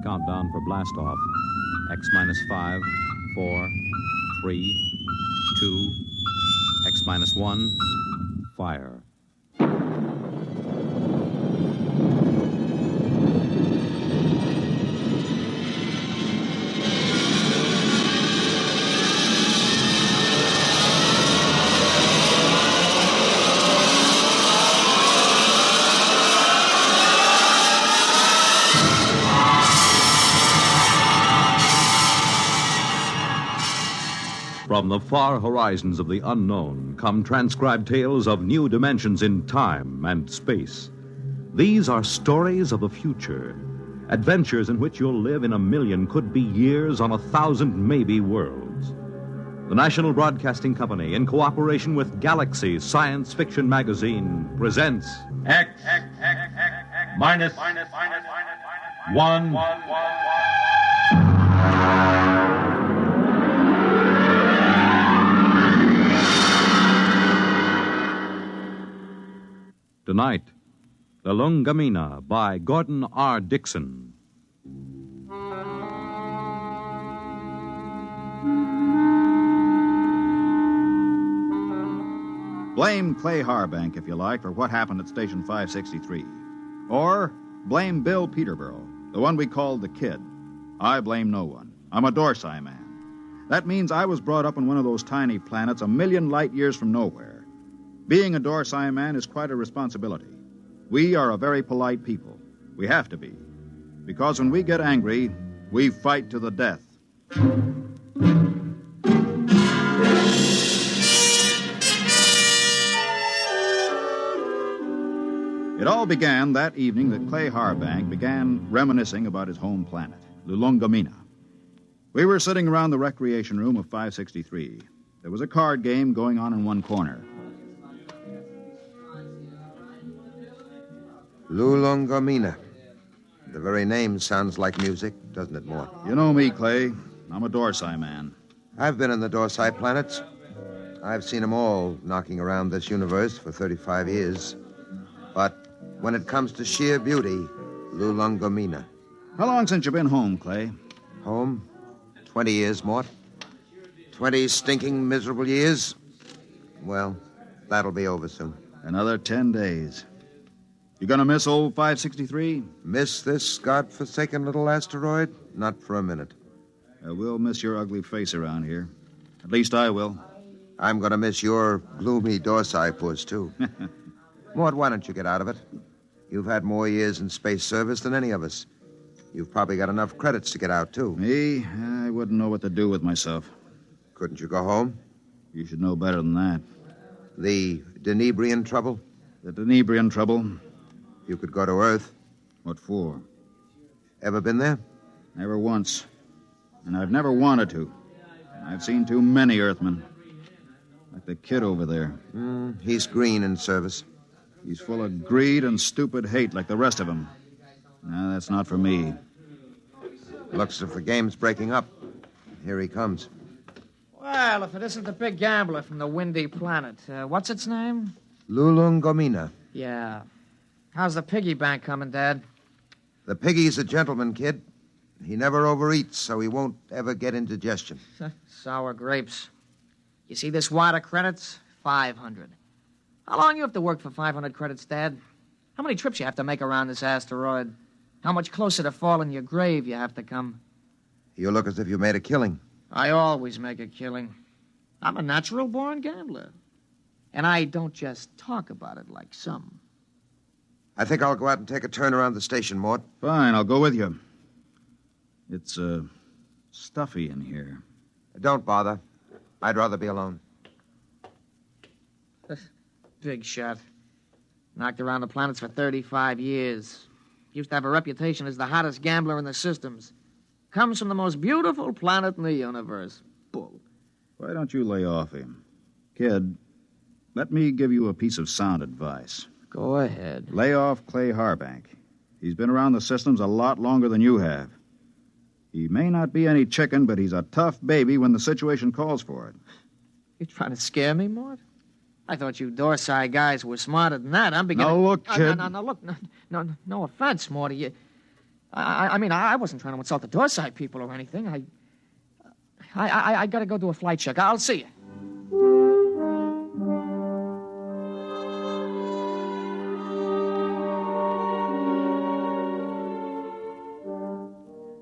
countdown for blast-off. X minus 5, 4, 3, 2, X minus 1, fire. From the far horizons of the unknown come transcribed tales of new dimensions in time and space. These are stories of the future, adventures in which you'll live in a million, could be years, on 1,000 maybe worlds. The National Broadcasting Company, in cooperation with Galaxy Science Fiction Magazine, presents X minus 1. Tonight, Lulungomeena by Gordon R. Dixon. Blame Clay Harbank, if you like, for what happened at Station 563. Or blame Bill Peterborough, the one we called the Kid. I blame no one. I'm a Dorsai man. That means I was brought up on one of those tiny planets a million light years from nowhere. Being a Dorsai man is quite a responsibility. We are a very polite people. We have to be. Because when we get angry, we fight to the death. It all began that evening that Clay Harbank began reminiscing about his home planet, Lulungomeena. We were sitting around the recreation room of 563. There was a card game going on in one corner. Lulungomeena. The very name sounds like music, doesn't it, Mort? You know me, Clay. I'm a Dorsai man. I've been in the Dorsai planets. I've seen them all knocking around this universe for 35 years. But when it comes to sheer beauty, Lulungomeena. How long since you've been home, Clay? Home? 20 years, Mort. 20 stinking, miserable years. Well, that'll be over soon. Another 10 days. You gonna miss old 563? Miss this godforsaken little asteroid? Not for a minute. We'll miss your ugly face around here. At least I will. I'm gonna miss your gloomy Dorsai puss, too. Mort, why don't you get out of it? You've had more years in space service than any of us. You've probably got enough credits to get out, too. Me? I wouldn't know what to do with myself. Couldn't you go home? You should know better than that. The Denebrian trouble? The Denebrian trouble? You could go to Earth. What for? Ever been there? Never once. And I've never wanted to. I've seen too many Earthmen. Like the Kid over there. He's green in service. He's full of greed and stupid hate like the rest of them. No, that's not for me. Looks as if the game's breaking up. Here he comes. Well, if it isn't the big gambler from the windy planet. What's its name? Lulungomeena. Yeah. How's the piggy bank coming, Dad? The piggy's a gentleman, kid. He never overeats, so he won't ever get indigestion. Sour grapes. You see this wad of credits? 500. How long you have to work for 500 credits, Dad? How many trips you have to make around this asteroid? How much closer to falling in your grave you have to come? You look as if you made a killing. I always make a killing. I'm a natural-born gambler. And I don't just talk about it like some. I think I'll go out and take a turn around the station, Mort. Fine, I'll go with you. It's, stuffy in here. Don't bother. I'd rather be alone. Big shot. Knocked around the planets for 35 years. Used to have a reputation as the hottest gambler in the systems. Comes from the most beautiful planet in the universe. Bull. Why don't you lay off him? Kid, let me give you a piece of sound advice. Go ahead. Lay off Clay Harbank. He's been around the systems a lot longer than you have. He may not be any chicken, but he's a tough baby when the situation calls for it. You trying to scare me, Mort? I thought you Dorsai guys were smarter than that. I'm beginning... Now, look, kid. No, look. No offense, Morty. I mean, I wasn't trying to insult the Dorsai people or anything. I got to go do a flight check. I'll see you.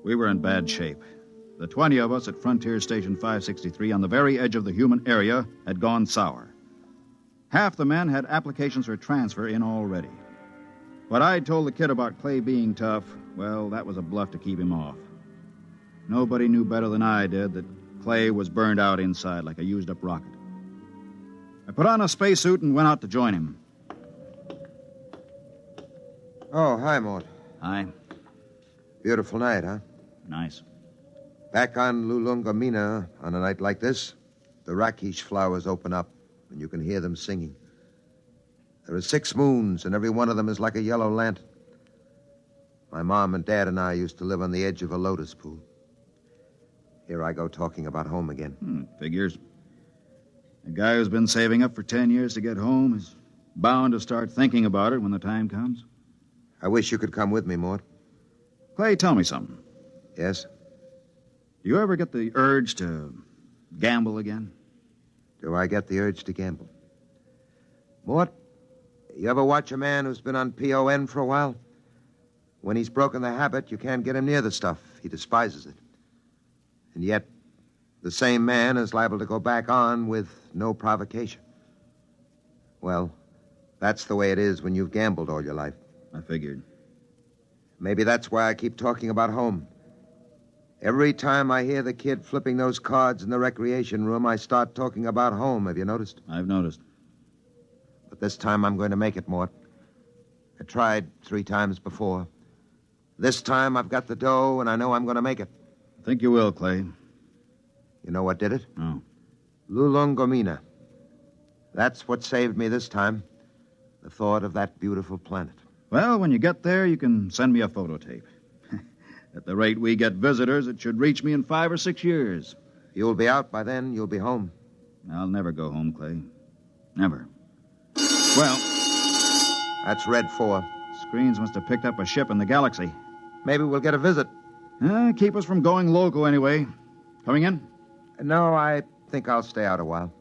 We were in bad shape. The 20 of us at Frontier Station 563 on the very edge of the human area had gone sour. Half the men had applications for transfer in already. What I'd told the kid about Clay being tough, well, that was a bluff to keep him off. Nobody knew better than I did that Clay was burned out inside like a used-up rocket. I put on a spacesuit and went out to join him. Oh, hi, Mort. Hi. Beautiful night, huh? Nice. Back on Lulungomeena, on a night like this, the rakish flowers open up, and you can hear them singing. There are 6 moons, and every one of them is like a yellow lantern. My mom and dad and I used to live on the edge of a lotus pool. Here I go talking about home again. Figures. A guy who's been saving up for 10 years to get home is bound to start thinking about it when the time comes. I wish you could come with me, Mort. Clay, tell me something. Yes? Do you ever get the urge to gamble again? Do I get the urge to gamble? Mort, you ever watch a man who's been on PON for a while? When he's broken the habit, you can't get him near the stuff. He despises it. And yet, the same man is liable to go back on with no provocation. Well, that's the way it is when you've gambled all your life. I figured. Maybe that's why I keep talking about home. Every time I hear the kid flipping those cards in the recreation room, I start talking about home. Have you noticed? I've noticed. But this time I'm going to make it, Mort. I tried 3 times before. This time I've got the dough, and I know I'm going to make it. I think you will, Clay. You know what did it? No. Lulungomeena. That's what saved me this time. The thought of that beautiful planet. Well, when you get there, you can send me a photo tape. At the rate we get visitors, it should reach me in 5 or 6 years. You'll be out by then. You'll be home. I'll never go home, Clay. Never. Well, That's Red 4. screens must have picked up a ship in the galaxy. Maybe we'll get a visit. Keep us from going loco anyway. Coming in? No, I think I'll stay out a while.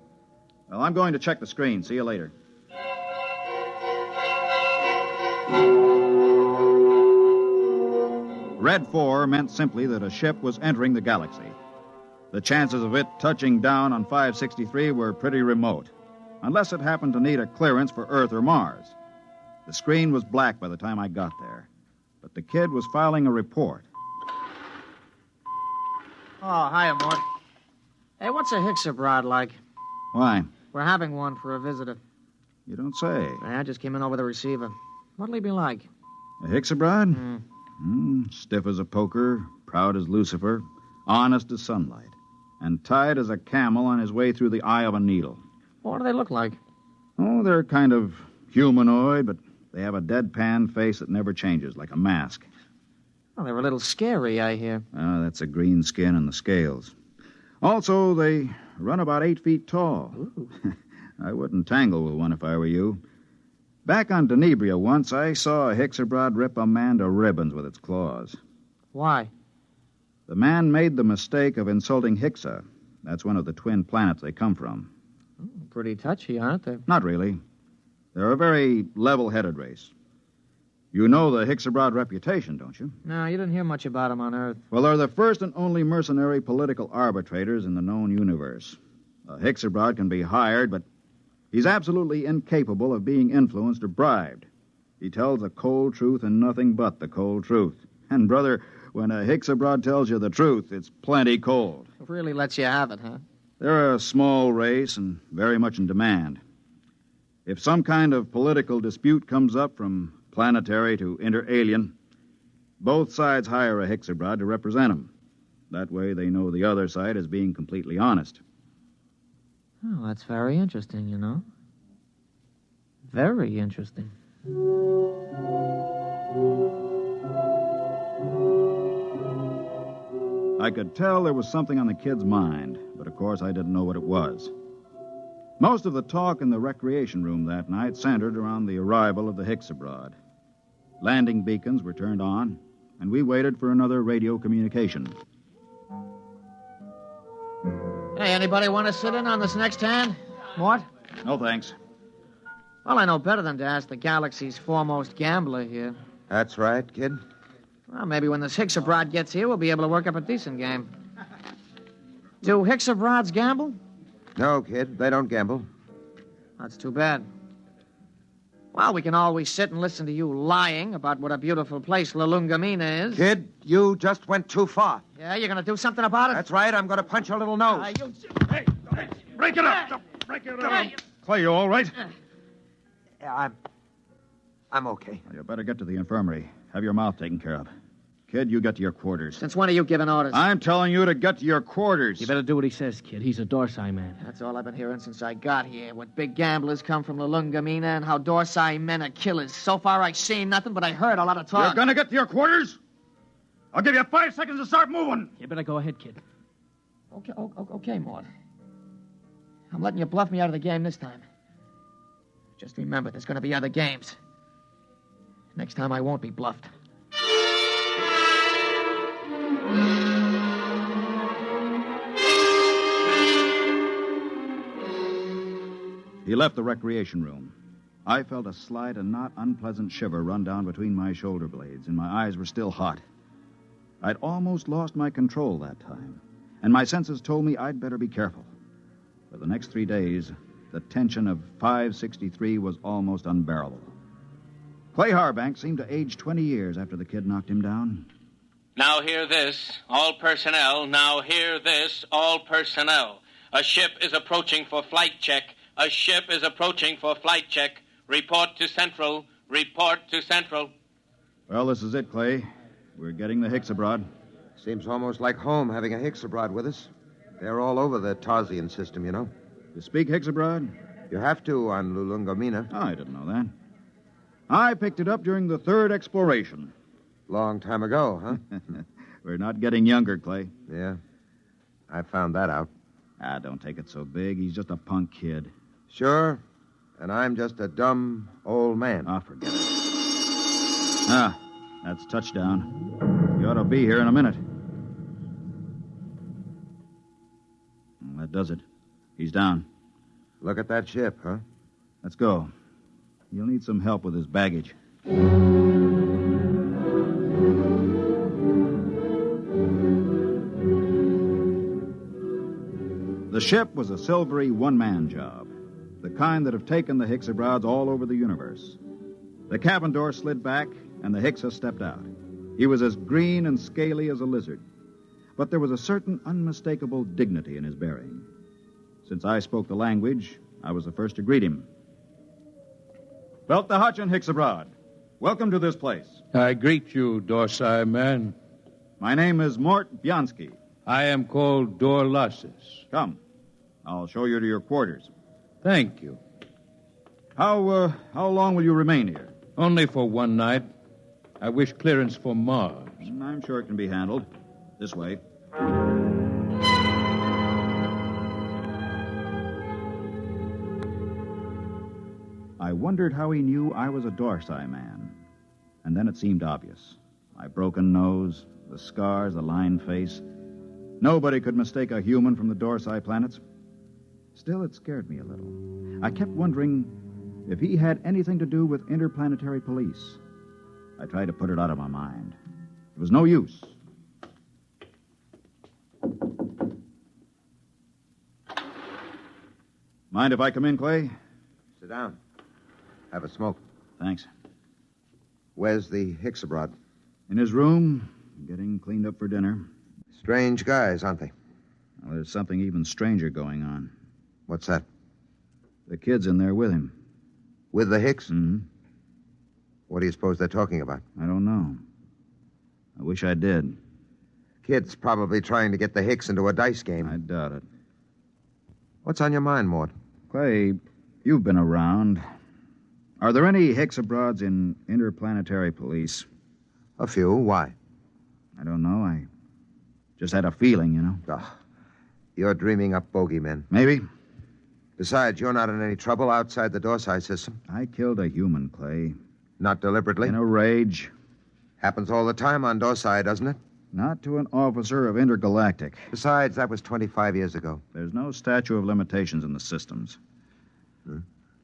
Well, I'm going to check the screen. See you later. Red 4 meant simply that a ship was entering the galaxy. The chances of it touching down on 563 were pretty remote, unless it happened to need a clearance for Earth or Mars. The screen was black by the time I got there, but the kid was filing a report. Oh, hiya, Mort. Hey, what's a Hixabrod like? Why? We're having one for a visitor. You don't say. I just came in over the receiver. What'll he be like? A Hixabrod? Stiff as a poker, proud as Lucifer, honest as sunlight, and tied as a camel on his way through the eye of a needle. What do they look like? Oh, they're kind of humanoid, but they have a deadpan face that never changes, like a mask. Well, they're a little scary, I hear. That's a green skin and the scales. Also, they run about 8 feet tall. I wouldn't tangle with one if I were you. Back on Denebria once, I saw a Hixabrod rip a man to ribbons with its claws. Why? The man made the mistake of insulting Hixa. That's one of the twin planets they come from. Pretty touchy, aren't they? Not really. They're a very level-headed race. You know the Hixabrod reputation, don't you? No, you didn't hear much about them on Earth. Well, they're the first and only mercenary political arbitrators in the known universe. A Hixabrod can be hired, but he's absolutely incapable of being influenced or bribed. He tells the cold truth and nothing but the cold truth. And, brother, when a Hixabrod tells you the truth, it's plenty cold. It really lets you have it, huh? They're a small race and very much in demand. If some kind of political dispute comes up from planetary to inter-alien, both sides hire a Hixabrod to represent them. That way they know the other side is being completely honest. Oh, that's very interesting, you know. Very interesting. I could tell there was something on the kid's mind, but of course I didn't know what it was. Most of the talk in the recreation room that night centered around the arrival of the Hixabrod. Landing beacons were turned on, and we waited for another radio communication. Hey, anybody want to sit in on this next hand? What? No, thanks. Well, I know better than to ask the galaxy's foremost gambler here. That's right, kid. Well, maybe when this Hicks-a-Brod gets here, we'll be able to work up a decent game. Do Hicks-a-Brods gamble? No, kid, they don't gamble. That's too bad. Well, we can always sit and listen to you lying about what a beautiful place Lulungomeena is. Kid, you just went too far. Yeah, you're going to do something about it? That's right, I'm going to punch your little nose. Break it up! Break it up! Clay, you all right? Yeah, I'm okay. Well, you better get to the infirmary. Have your mouth taken care of. Kid, you get to your quarters. Since when are you giving orders? I'm telling you to get to your quarters. You better do what he says, kid. He's a Dorsai man. That's all I've been hearing since I got here. What big gamblers come from Lulungomeena and how Dorsai men are killers. So far, I've seen nothing, but I heard a lot of talk. You're gonna get to your quarters? I'll give you 5 seconds to start moving. You better go ahead, kid. Okay, Mort. I'm letting you bluff me out of the game this time. Just remember, there's going to be other games. Next time, I won't be bluffed. He left the recreation room. I felt a slight and not unpleasant shiver run down between my shoulder blades, and my eyes were still hot. I'd almost lost my control that time, and my senses told me I'd better be careful. For the next 3 days, the tension of 563 was almost unbearable. Clay Harbank seemed to age 20 years after the kid knocked him down. Now hear this, all personnel. Now hear this, all personnel. A ship is approaching for flight check. A ship is approaching for flight check. Report to Central. Report to Central. Well, this is it, Clay. We're getting the Hicks-a-Brod. Seems almost like home having a Hicks-a-Brod with us. They're all over the Tarsian system, you know. You speak Hicks-a-Brod? You have to on Lulungomeena. Oh, I didn't know that. I picked it up during the 3rd exploration. Long time ago, huh? We're not getting younger, Clay. Yeah. I found that out. Don't take it so big. He's just a punk kid. Sure. And I'm just a dumb old man. Oh, forget it. That's touchdown. You ought to be here in a minute. Well, that does it. He's down. Look at that ship, huh? Let's go. You'll need some help with his baggage. The ship was a silvery one-man job, the kind that have taken the Hicks-a-Brods all over the universe. The cabin door slid back, and the Hicksa stepped out. He was as green and scaly as a lizard, but there was a certain unmistakable dignity in his bearing. Since I spoke the language, I was the first to greet him. Belt the Hutch and Hicks-a-Brod. Welcome to this place. I greet you, Dorsai man. My name is Mort Bianski. I am called Dorlassus. Come. I'll show you to your quarters. Thank you. How long will you remain here? Only for one night. I wish clearance for Mars. I'm sure it can be handled. This way. I wondered how he knew I was a Dorsai man. And then it seemed obvious. My broken nose, the scars, the lined face. Nobody could mistake a human from the Dorsai planets. Still, it scared me a little. I kept wondering if he had anything to do with interplanetary police. I tried to put it out of my mind. It was no use. Mind if I come in, Clay? Sit down. Have a smoke. Thanks. Where's the Hicks-a-Brod? In his room, getting cleaned up for dinner. Strange guys, aren't they? Well, there's something even stranger going on. What's that? The kid's in there with him. With the Hicks? Mm-hmm. What do you suppose they're talking about? I don't know. I wish I did. Kid's probably trying to get the Hicks into a dice game. I doubt it. What's on your mind, Mort? Clay, you've been around. Are there any Hicks-a-Brods in interplanetary police? A few. Why? I don't know. I just had a feeling, you know. You're dreaming up bogeymen. Maybe. Besides, you're not in any trouble outside the Dorsai system. I killed a human, Clay. Not deliberately? In a rage. Happens all the time on Dorsai, doesn't it? Not to an officer of Intergalactic. Besides, that was 25 years ago. There's no statute of limitations in the systems.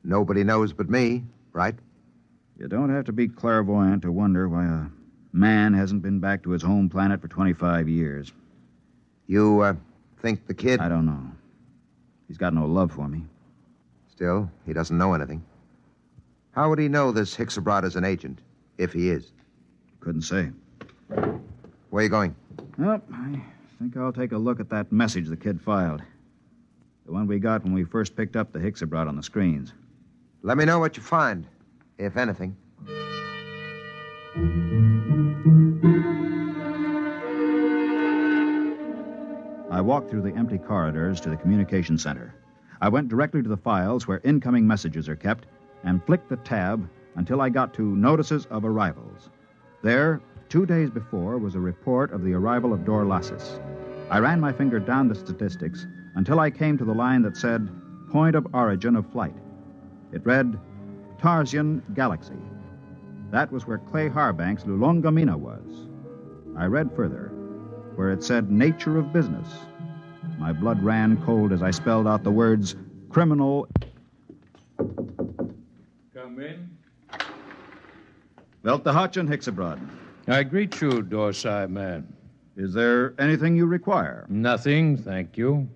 Nobody knows but me, right? You don't have to be clairvoyant to wonder why a man hasn't been back to his home planet for 25 years. You, think the kid... I don't know. He's got no love for me. Still, he doesn't know anything. How would he know this Hicksabrat is an agent, if he is? Couldn't say. Where are you going? Well, I think I'll take a look at that message the kid filed. The one we got when we first picked up the Hicksabrat on the screens. Let me know what you find, if anything. I walked through the empty corridors to the communication center. I went directly to the files where incoming messages are kept and flicked the tab until I got to Notices of Arrivals. There, 2 days before, was a report of the arrival of Dorlasis. I ran my finger down the statistics until I came to the line that said, Point of Origin of Flight. It read, Tarsian Galaxy. That was where Clay Harbank's Lulungomeena was. I read further, where it said Nature of Business. My blood ran cold as I spelled out the words criminal. Come in. Welta Hutchin Hicksabrat. I greet you, Dorsai man. Is there anything you require? Nothing, thank you.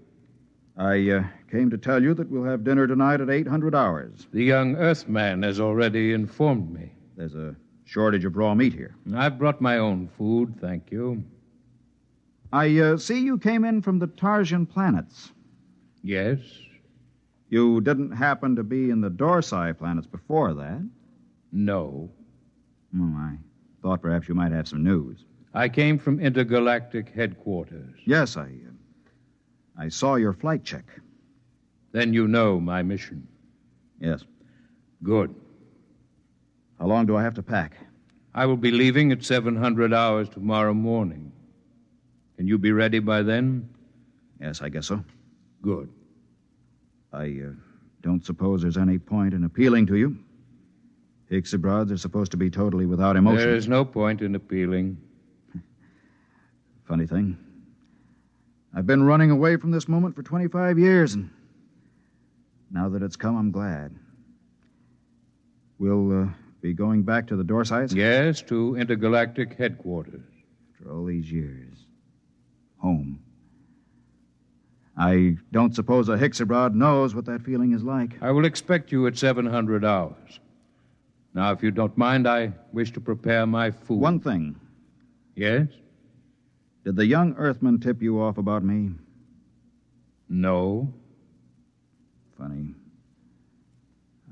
I came to tell you that we'll have dinner tonight at 800 hours. The young Earthman has already informed me. There's a shortage of raw meat here. I've brought my own food, thank you. I see you came in from the Tarsian planets. Yes? You didn't happen to be in the Dorsai planets before that? No. I thought perhaps you might have some news. I came from Intergalactic Headquarters. Yes, I saw your flight check. Then you know my mission. Yes. Good. How long do I have to pack? I will be leaving at 700 hours tomorrow morning. Can you be ready by then? Yes, I guess so. Good. I don't suppose there's any point in appealing to you. Hicksabrods are supposed to be totally without emotion. There is no point in appealing. Funny thing. I've been running away from this moment for 25 years, and now that it's come, I'm glad. We'll be going back to the Dorsites? Yes, to Intergalactic Headquarters. After all these years. Home. I don't suppose a Hicksabrod knows what that feeling is like. I will expect you at 700 hours. Now, if you don't mind, I wish to prepare my food. One thing. Yes? Did the young Earthman tip you off about me? No. Funny.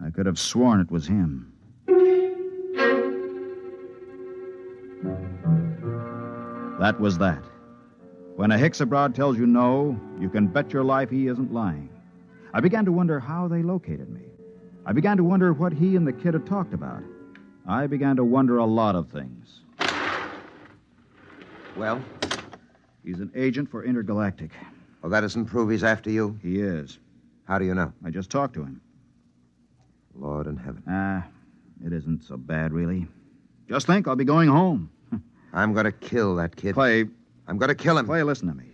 I could have sworn it was him. That was that. When a Hicksabroad tells you no, you can bet your life he isn't lying. I began to wonder how they located me. I began to wonder what he and the kid had talked about. I began to wonder a lot of things. Well? He's an agent for Intergalactic. Well, that doesn't prove he's after you. He is. How do you know? I just talked to him. Lord in heaven. It isn't so bad, really. Just think, I'll be going home. I'm going to kill that kid. Clay. I'm going to kill him. Clay, listen to me.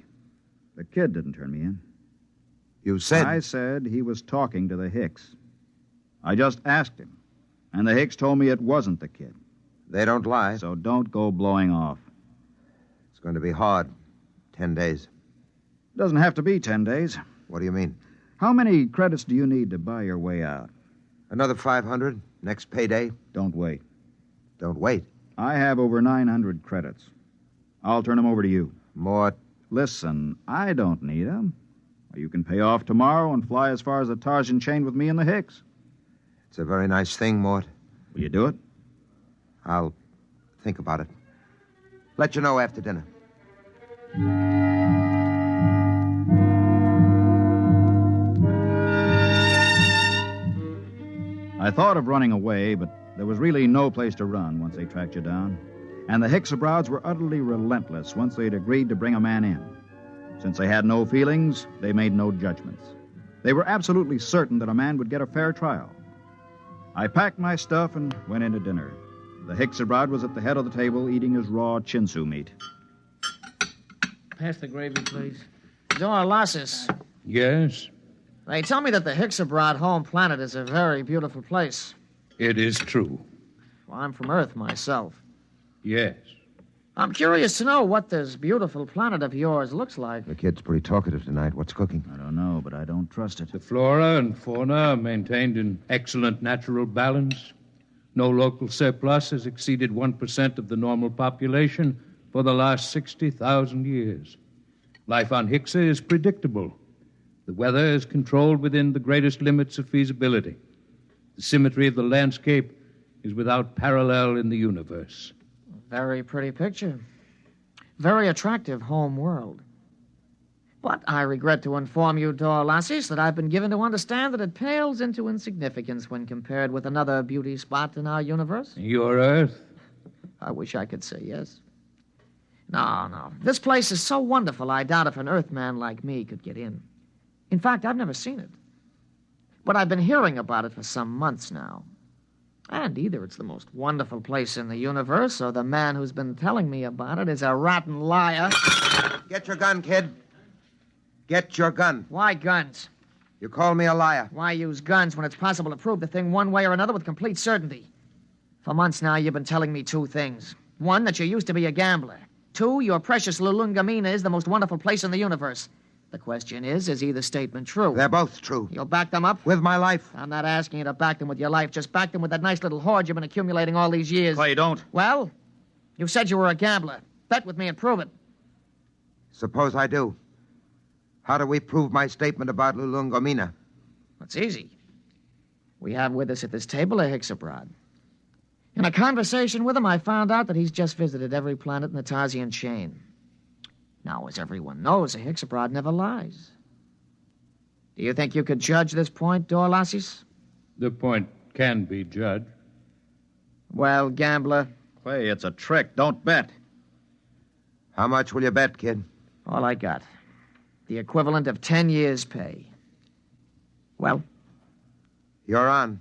The kid didn't turn me in. You said... I said he was talking to the Hicks. I just asked him, and the Hicks told me it wasn't the kid. They don't lie. So don't go blowing off. It's going to be hard. 10 days. It doesn't have to be 10 days. What do you mean? How many credits do you need to buy your way out? Another 500. Next payday. Don't wait. Don't wait. I have over 900 credits. I'll turn them over to you. Mort. Listen, I don't need them. You can pay off tomorrow and fly as far as the Tarsian chain with me and the Hicks. It's a very nice thing, Mort. Will you do it? I'll think about it. Let you know after dinner. I thought of running away, but there was really no place to run once they tracked you down. And the Hicksabrods were utterly relentless once they'd agreed to bring a man in. Since they had no feelings, they made no judgments. They were absolutely certain that a man would get a fair trial. I packed my stuff and went into dinner. The Hixabrod was at the head of the table eating his raw chinsu meat. Pass the gravy, please. Dorlasis, Yes, they tell me that the Hixabrod home planet is a very beautiful place. it is true. Well, I'm from Earth myself. Yes. I'm curious to know what this beautiful planet of yours looks like. The kid's pretty talkative tonight. What's cooking? I don't know, but I don't trust it. The flora and fauna are maintained in excellent natural balance. No local surplus has exceeded 1% of the normal population for the last 60,000 years. Life on Hixa is predictable. The weather is controlled within the greatest limits of feasibility. The symmetry of the landscape is without parallel in the universe. Very pretty picture. Very attractive home world. But I regret to inform you, Dorlasis, that I've been given to understand that it pales into insignificance when compared with another beauty spot in our universe. Your Earth? I wish I could say yes. No. This place is so wonderful, I doubt if an Earthman like me could get in. In fact, I've never seen it. But I've been hearing about it for some months now. And either it's the most wonderful place in the universe, or the man who's been telling me about it is a rotten liar. Get your gun, kid. Get your gun. Why guns? You call me a liar. Why use guns when it's possible to prove the thing one way or another with complete certainty? For months now, you've been telling me two things. One, that you used to be a gambler. Two, your precious Lulungomeena is the most wonderful place in the universe. The question is either statement true? They're both true. You'll back them up? With my life. I'm not asking you to back them with your life. Just back them with that nice little hoard you've been accumulating all these years. Clay, don't. Well, you said you were a gambler. Bet with me and prove it. Suppose I do. How do we prove my statement about Lulungomeena? It's easy. We have with us at this table a Hixabrod. In a conversation with him, I found out that he's just visited every planet in the Tarsian chain. Now, as everyone knows, a Hixabrod never lies. Do you think you could judge this point, Dorlasis? The point can be judged. Well, gambler, Clay, it's a trick. Don't bet. How much will you bet, kid? all I got. The equivalent of 10 years' pay. Well? You're on.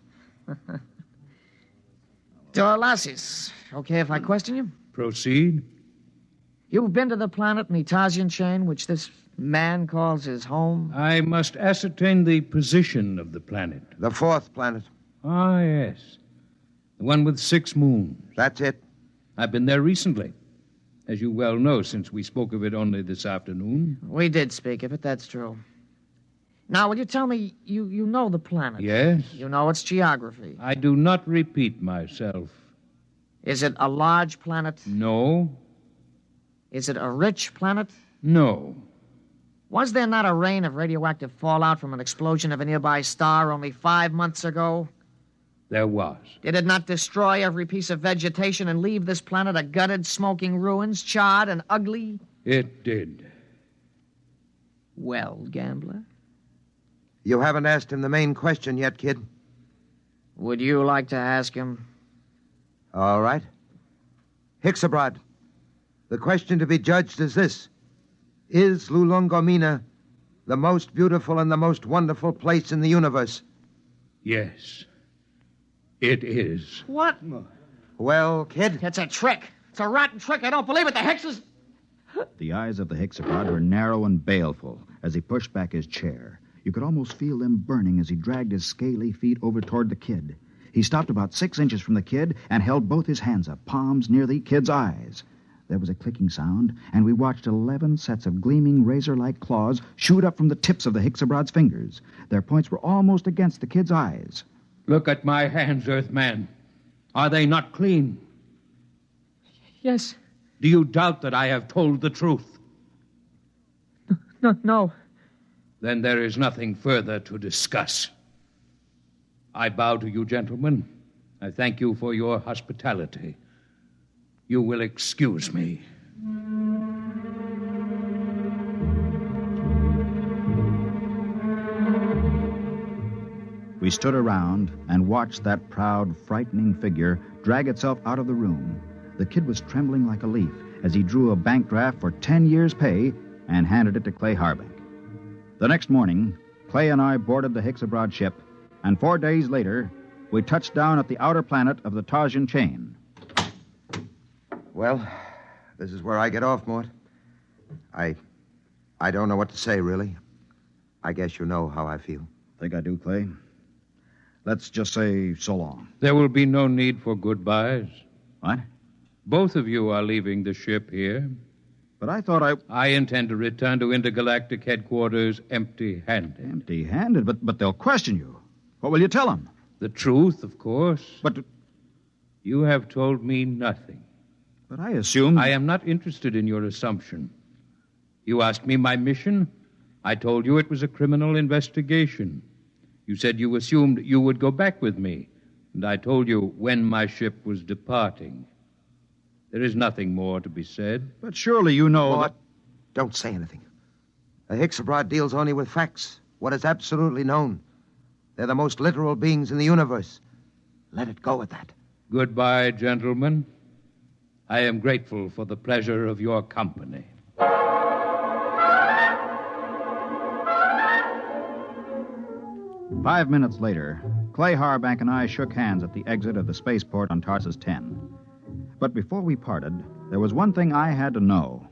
Dorlasis, okay if I question you? Proceed. You've been to the planet in the Tarsian chain, which this man calls his home? I must ascertain the position of the planet. The fourth planet. Ah, yes. The one with 6 moons. That's it. I've been there recently, as you well know, since we spoke of it only this afternoon. We did speak of it, that's true. Now, will you tell me, you know the planet? Yes. You know its geography. I do not repeat myself. Is it a large planet? No. Is it a rich planet? No. Was there not a rain of radioactive fallout from an explosion of a nearby star only 5 months ago? There was. Did it not destroy every piece of vegetation and leave this planet a gutted, smoking ruins, charred and ugly? It did. Well, gambler, You haven't asked him the main question yet, kid. would you like to ask him? All right. Hixabrod, the question to be judged is this. Is Lulungomeena the most beautiful and the most wonderful place in the universe? Yes. It is. What? Well, kid? It's a trick. It's a rotten trick. I don't believe it. The Hexes... The eyes of the Hixabrod were narrow and baleful as he pushed back his chair. You could almost feel them burning as he dragged his scaly feet over toward the kid. He stopped about 6 inches from the kid and held both his hands up, palms near the kid's eyes. There was a clicking sound, and we watched 11 sets of gleaming razor-like claws shoot up from the tips of the Hixabrod's fingers. Their points were almost against the kid's eyes. Look at my hands, Earthman. Are they not clean? Yes. Do you doubt that I have told the truth? No. Then there is nothing further to discuss. I bow to you, gentlemen. I thank you for your hospitality. You will excuse me. We stood around and watched that proud, frightening figure drag itself out of the room. The kid was trembling like a leaf as he drew a bank draft for 10 years' pay and handed it to Clay Harbank. The next morning, Clay and I boarded the Hixabrod ship, and 4 days later, we touched down at the outer planet of the Tarsian chain. Well, this is where I get off, Mort. I don't know what to say, really. I guess you know how I feel. Think I do, Clay? Let's just say so long. There will be no need for goodbyes. What? Both of you are leaving the ship here. But I thought I intend to return to intergalactic headquarters empty-handed. Empty-handed? But they'll question you. What will you tell them? The truth, of course. But... You have told me nothing. But I assumed... I am not interested in your assumption. You asked me my mission. I told you it was a criminal investigation. You said you assumed you would go back with me, and I told you when my ship was departing. There is nothing more to be said. But surely you know... Mort, don't say anything. The Hixabrod deals only with facts, what is absolutely known. They're the most literal beings in the universe. Let it go at that. Goodbye, gentlemen. I am grateful for the pleasure of your company. 5 minutes later, Clay Harbank and I shook hands at the exit of the spaceport on Tarsus 10. But before we parted, there was one thing I had to know.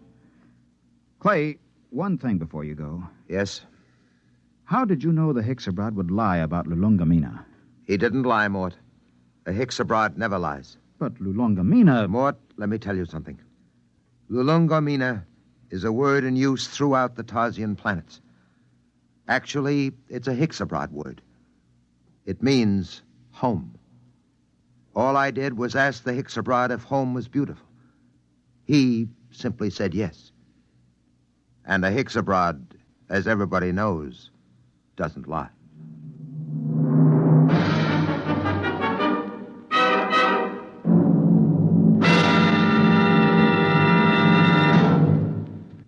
Clay, one thing before you go. Yes? How did you know the Hixabrod would lie about Lulungomeena? He didn't lie, Mort. The Hixabrod never lies. But Lulungomeena... Mort, let me tell you something. Lulungomeena is a word in use throughout the Tarsian planets. Actually, it's a Hixabrod word. It means home. All I did was ask the Hixabrod if home was beautiful. He simply said yes. And a Hixabrod, as everybody knows, doesn't lie.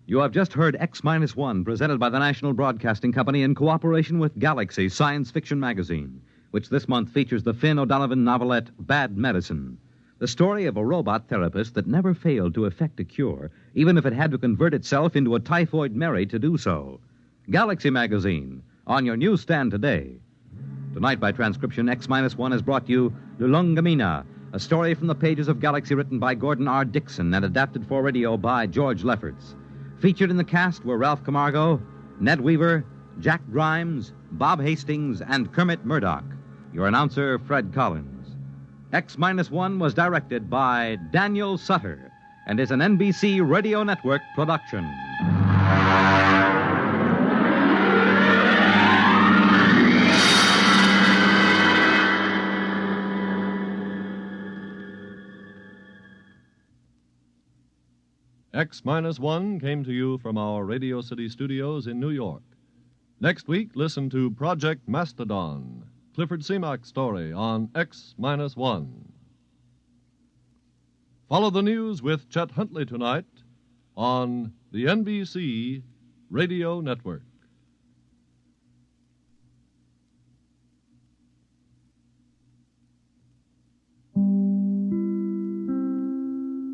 You have just heard X-1, presented by the National Broadcasting Company in cooperation with Galaxy Science Fiction Magazine, which this month features the Finn O'Donovan novelette Bad Medicine, the story of a robot therapist that never failed to effect a cure, even if it had to convert itself into a typhoid Mary to do so. Galaxy Magazine, on your newsstand today. Tonight, by transcription, X-1 has brought you Lulungomeena, a story from the pages of Galaxy written by Gordon R. Dixon and adapted for radio by George Lefferts. Featured in the cast were Ralph Camargo, Ned Weaver, Jack Grimes, Bob Hastings, and Kermit Murdoch. Your announcer, Fred Collins. X-1 was directed by Daniel Sutter and is an NBC Radio Network production. X-1 came to you from our Radio City studios in New York. Next week, listen to Project Mastodon, Clifford Seamock's story on X-1. Follow the news with Chet Huntley tonight on the NBC Radio Network.